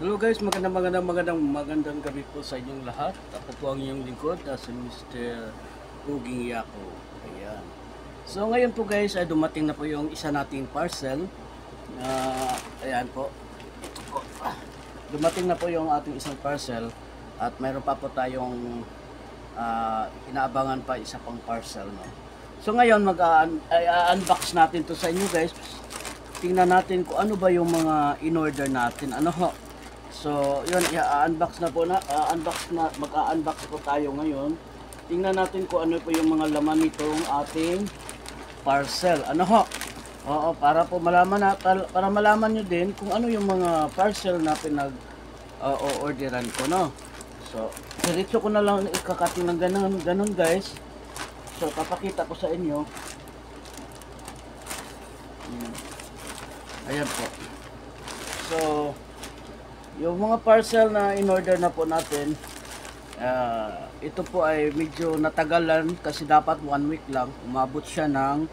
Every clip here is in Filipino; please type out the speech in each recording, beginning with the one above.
Hello guys, magandang gabi po sa inyong lahat. Ako po ang inyong lingkod, si Mr. Puging Yako. Ayan. So ngayon po guys, ay dumating na po yung isa nating parcel. Ayan po. Dumating na po yung ating isang parcel at mayroon pa po tayong inaabangan pa isa pang parcel. No? So ngayon mag-unbox natin to sa inyo guys. Tingnan natin kung ano ba yung mga in-order natin. Ano ho? So, yun, i-unbox na po mag-unbox po tayo ngayon. Tingnan natin kung ano po yung mga laman nitong ating parcel. Ano ho? Oo, para po malaman nyo din kung ano yung mga parcel na pinag-orderan ko, no? So, diretso ko na lang ikakating ng ganun guys. So, papakita ko sa inyo. Ayan po. So, yung mga parcel na in-order na po natin, ito po ay medyo natagalan kasi dapat 1 week lang. Umabot siya ng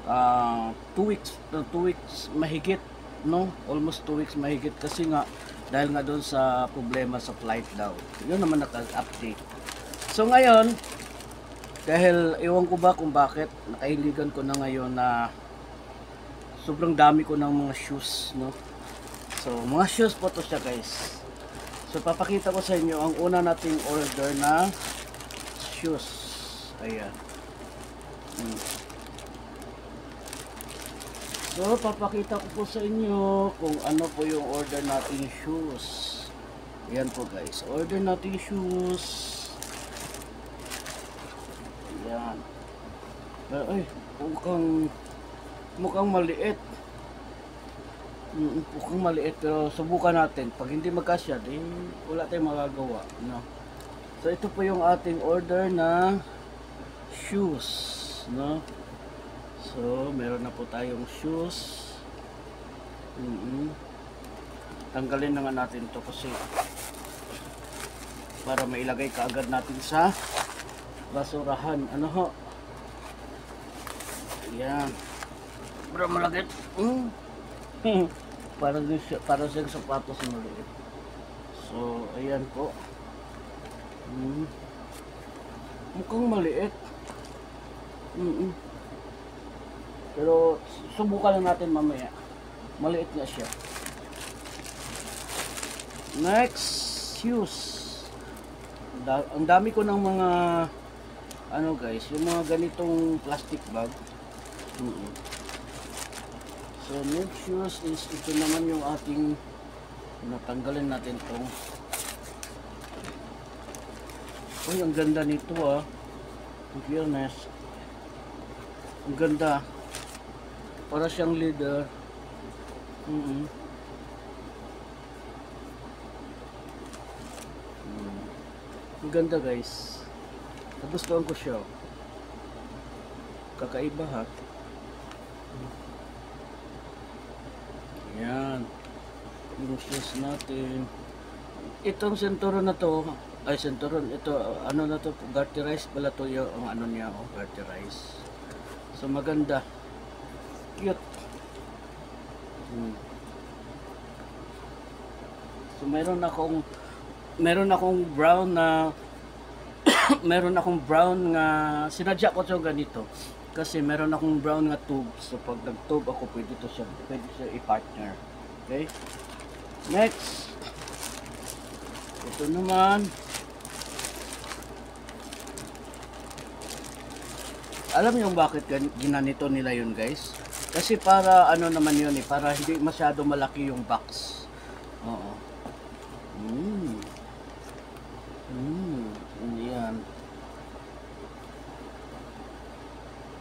2 weeks, 2 weeks mahigit, no? Almost 2 weeks mahigit kasi nga dahil nga doon sa problema sa flight daw. Yun naman naka-update. So ngayon, dahil ewan ko ba kung bakit nakahiligan ko na ngayon na sobrang dami ko ng mga shoes, no? So, mga shoes po to siya guys. So, papakita ko sa inyo ang una nating order na shoes. Ayan. So, papakita ko po sa inyo kung ano po yung order nating shoes. Ayan po guys. Order nating shoes. Ayan. Ay, mukhang maliit. Mukhang maliit pero subukan natin. Pag hindi magkasya, di wala tayong magagawa, no? So ito po yung ating order na shoes, no? So meron na po tayong shoes. Tanggalin na nga natin to kasi para mailagay kaagad natin sa basurahan. Ano ho? Ayan. Para malagay. para sa sapatos na maliit. So, ayan po. Mukhang maliit. Pero, subukan lang natin mamaya. Maliit nga siya. Next, shoes. Ang dami ko ng mga ano guys, yung mga ganitong plastic bag. So next shoes is ito naman yung ating natanggalin natin tong. Uy, ang ganda nito in fairness. Ang ganda. Para siyang leather. Ang ganda guys. Nagustuhan ko siya. Kakaiba ha. Yan. Yung shoes natin. Itong senturon na to, ay senturon, ito, ano na to, garterized pala to yung ano niya, garterized. So maganda. Cute. So meron akong brown na meron akong brown nga sinadya ko to ganito. Kasi meron akong brown nga tube. So pag nag-tube ako, pwede siya i-partner. Okay? Next. Ito naman. Alam niyo bakit ginanito nila yun guys? Kasi para ano naman yun para hindi masyado malaki yung box. Oo. Yan.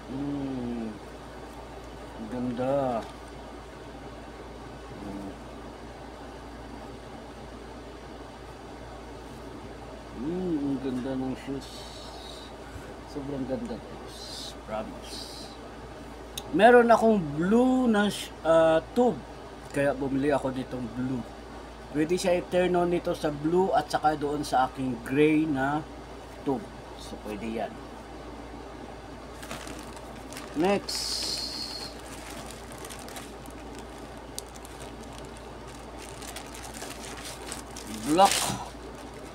Ang ganda. Ang ganda ng shoes. Sobrang ganda guys. Promise. Meron akong blue na tube. Kaya bumili ako ditong blue. Pwede siya i-turn on nito sa blue at saka doon sa aking gray na tube. So pwede yan. Next. Black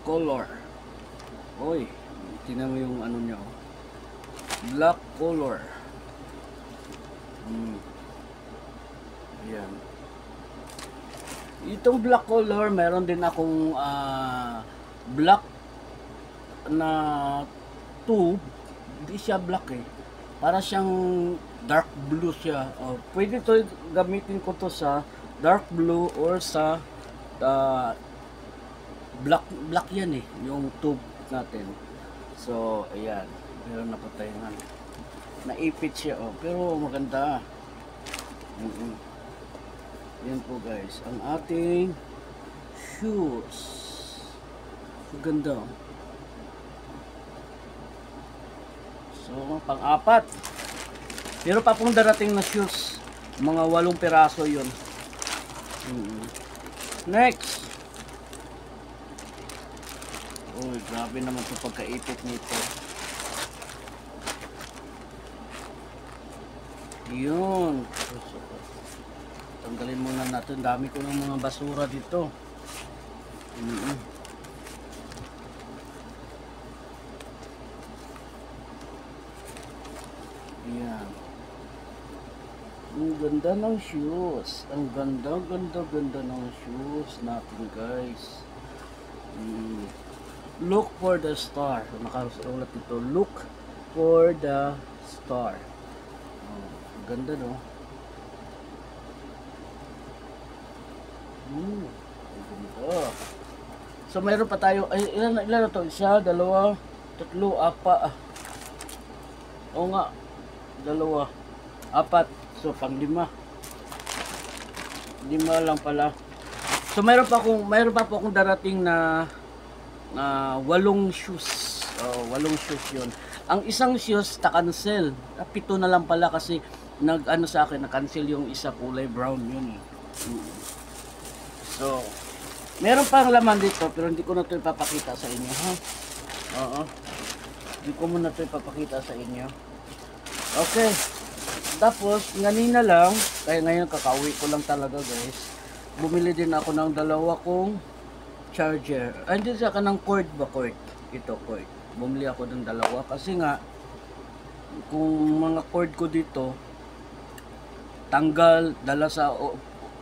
color. Oy, tingnan mo yung ano niya, oh. Black color. Ayan. Itong black color, meron din akong black na tube. Hindi siya black eh. Para siyang dark blue siya. Pwede to gamitin ko to sa dark blue or sa black yan eh. Yung tube natin. So, ayan. Meron na po tayo nga. Naipit siya, oh. Pero maganda. Yan po guys. Ang ating shoes. Maganda, oh. So, pang-apat. Pero pa pong darating na shoes. Mga 8 piraso yun. Next. Uy, grabe naman ito pagkaipit nito. Yun. Tanggalin muna natin. Dami ko ng mga basura dito. Ayan. Ang ganda ng shoes. Ang ganda ng shoes natin guys. Look for the star. Nakasulat dito. Look for the star. Ganda, no? Ganda. So, mayroon pa tayo. Ay, ilan na to? 1, 2, 3, 4. Oo nga. 2, 4. So, pang 5. 5 lang pala. So, mayroon pa po akong darating na 8 shoes. 8 shoes yun. Ang isang shoes, ta-cancel. 7 na lang pala kasi sa akin, na-cancel yung isa kulay brown yun. So, meron pang laman dito pero hindi ko na ito ipapakita sa inyo, ha? Oo. Hindi ko muna ito ipapakita sa inyo. Okay. Tapos, ganina lang, kaya ngayon kakauwi ko lang talaga guys. Bumili din ako ng 2 kong charger. Ay, hindi sa kanang cord ba? Cord. Ito, cord. Bumili ako ng 2 kasi nga, kung mga cord ko dito, tanggal, dala sa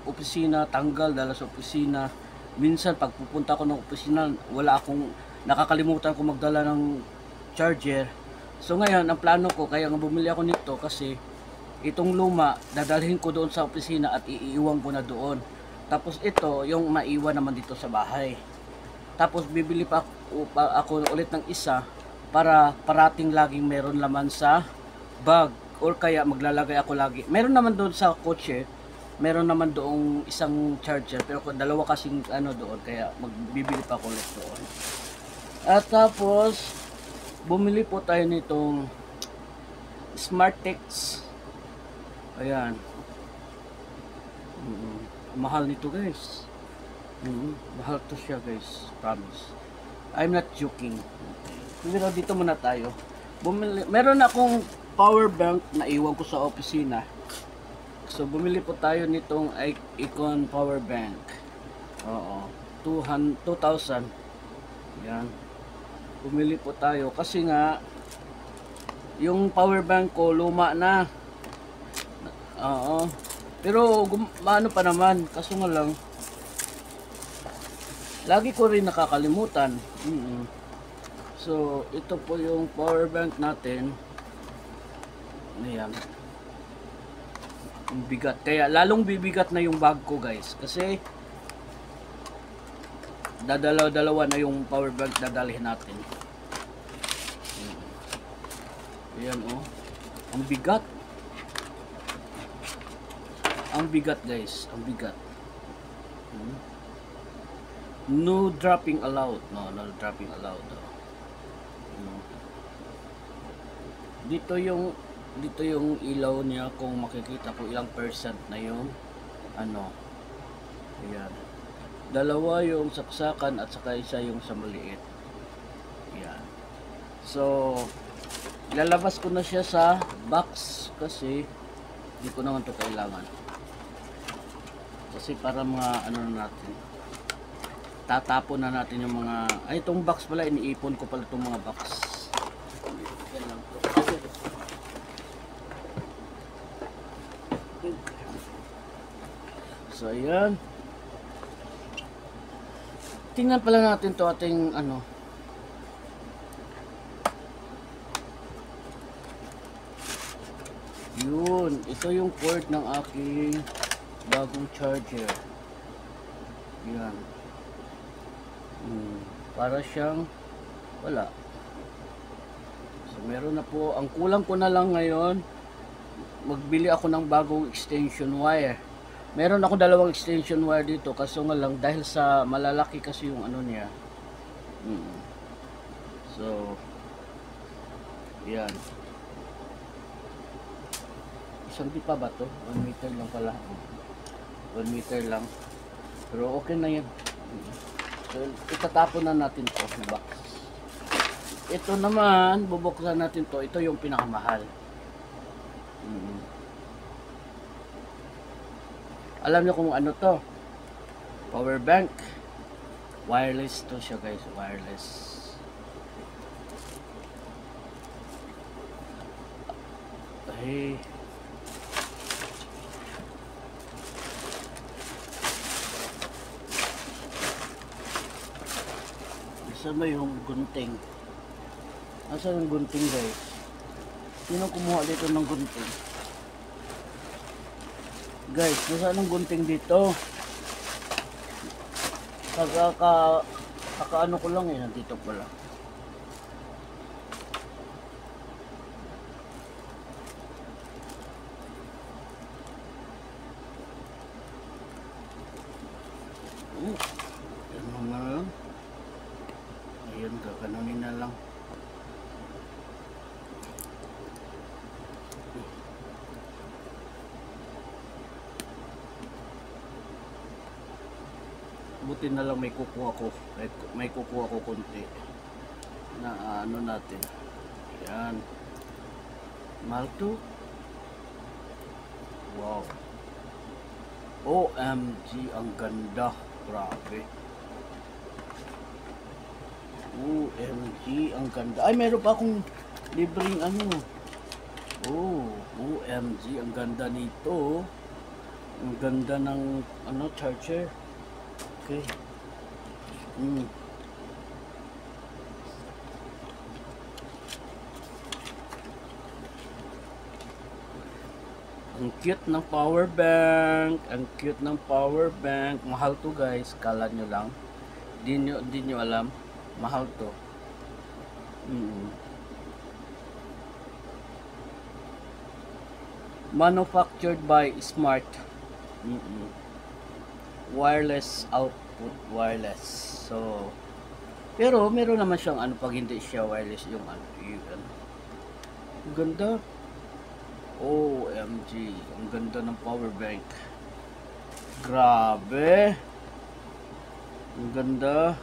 opisina, tanggal, dala sa opisina. Minsan, pag pupunta ko ng opisina, nakakalimutan ko magdala ng charger. So ngayon, ang plano ko, kaya nga bumili ako nito kasi itong luma, dadalhin ko doon sa opisina at iiwan ko na doon. Tapos ito, yung maiwan naman dito sa bahay. Tapos bibili pa ako ulit ng isa para parating laging meron laman sa bag. Or kaya maglalagay ako lagi. Meron naman doon sa kotse, meron naman doong isang charger. Pero 2 kasing doon, kaya magbibili pa ako ulit doon. At tapos, bumili po tayo nitong Smartex. Ayan. Mahal nito guys. Mahal to siya guys. Promise. I'm not joking. Pero dito muna tayo. Meron akong power bank na iwan ko sa opisina. So bumili po tayo nitong Icon power bank. Oo. 2,000. Yan. Bumili po tayo kasi nga yung power bank ko luma na. Oo. Pero ano pa naman, kaso nga lang lagi ko rin nakakalimutan. So ito po yung power bank natin. Ayan. Ang bigat. Kaya lalong bibigat na yung bag ko guys. Kasi dadalaw-dalawa na yung power bank dadalhin natin. Ayan oh. Ang bigat. Ang bigat guys. Ang bigat. No dropping allowed. No dropping allowed. Dito yung ilaw niya, kung makikita ko ilang percent na yung ayan. 2 yung saksakan at saka isa yung sa maliit. Ayan. So ilalabas ko na siya sa box kasi hindi ko naman to kailangan. Kasi para mga na natin. tatapon na natin yung mga, ay itong box pala, iniipon ko pala itong mga box. Yan lang po. So ayan, tingnan pala natin to ating ano, yun, ito yung port ng aking bagong charger. Yan. Para siyang wala. So meron na po. Ang kulang ko na lang ngayon, magbili ako ng bagong extension wire. Meron ako dalawang extension wire dito, kaso nga lang dahil sa malalaki kasi yung ano niya. So yan. Isang di pa ba to? 1 meter lang pala. 1 meter lang. Pero okay na yan. So, itatapon na natin to sa box. Ito naman, bubuksan natin to. Ito yung pinakamahal. Alam niyo kung ano to? Power bank. Wireless to siya guys. Wireless. Ay. Saan ba yung gunting? Nasaan yung gunting guys? Sino kumuha dito ng gunting? Guys, nasaan ang gunting dito? Kakaano ko lang eh, nandito pala. Yan mga lang. Ayun, kakanunin na lang. Buti na lang may kukuha ko. May kukuha ko konti. Na ano natin. Yan. Mahal to. Wow. OMG, ang ganda. Grabe. OMG, ang ganda. Ay, meron pa akong libreng ano. OMG, ang ganda nito. Ang ganda ng ano, charger. Okay. Ang cute ng power bank. Ang cute ng power bank. Mahal to guys. Kala nyo lang. Di nyo alam. Mahal to. Manufactured by Smart. Wireless output. Wireless. So, pero meron naman siyang ano pag hindi siya wireless yung ano. Yun. Ang ganda. OMG. Ang ganda ng power bank. Grabe. Ang ganda.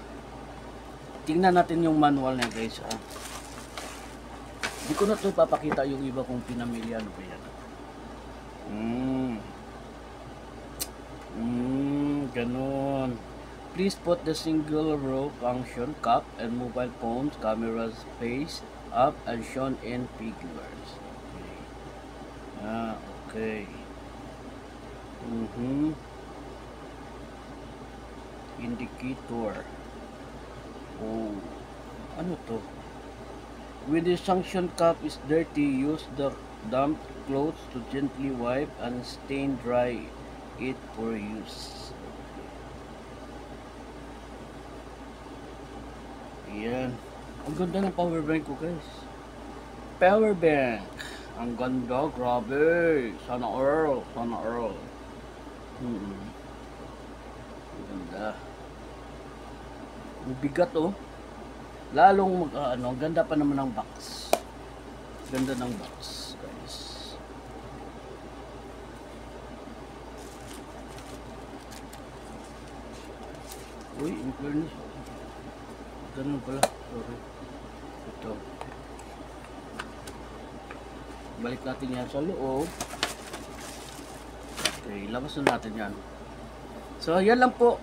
Tingnan natin yung manual niya guys. Hindi ko na ito papakita yung iba kong pinamilya. Ano ba yan? Ganon. Please put the single row function cap and mobile phones cameras face up and shown in figures. Okay. Indicator. Ano to? When the suction cup is dirty, use the damp clothes to gently wipe and stain dry it for use. Ayan. Ang ganda ng power bank ko guys. Power bank. Ang ganda, grabe. Sana all. Sana all. Ang ganda. Ang bigat oh. Lalong ang ganda pa naman ng box. Ganda ng box, guys. Uy, in fairness. Ganun pala. Sorry. Ito. Balik natin yan sa loob. Okay, labas na natin yan. So, yan lang po.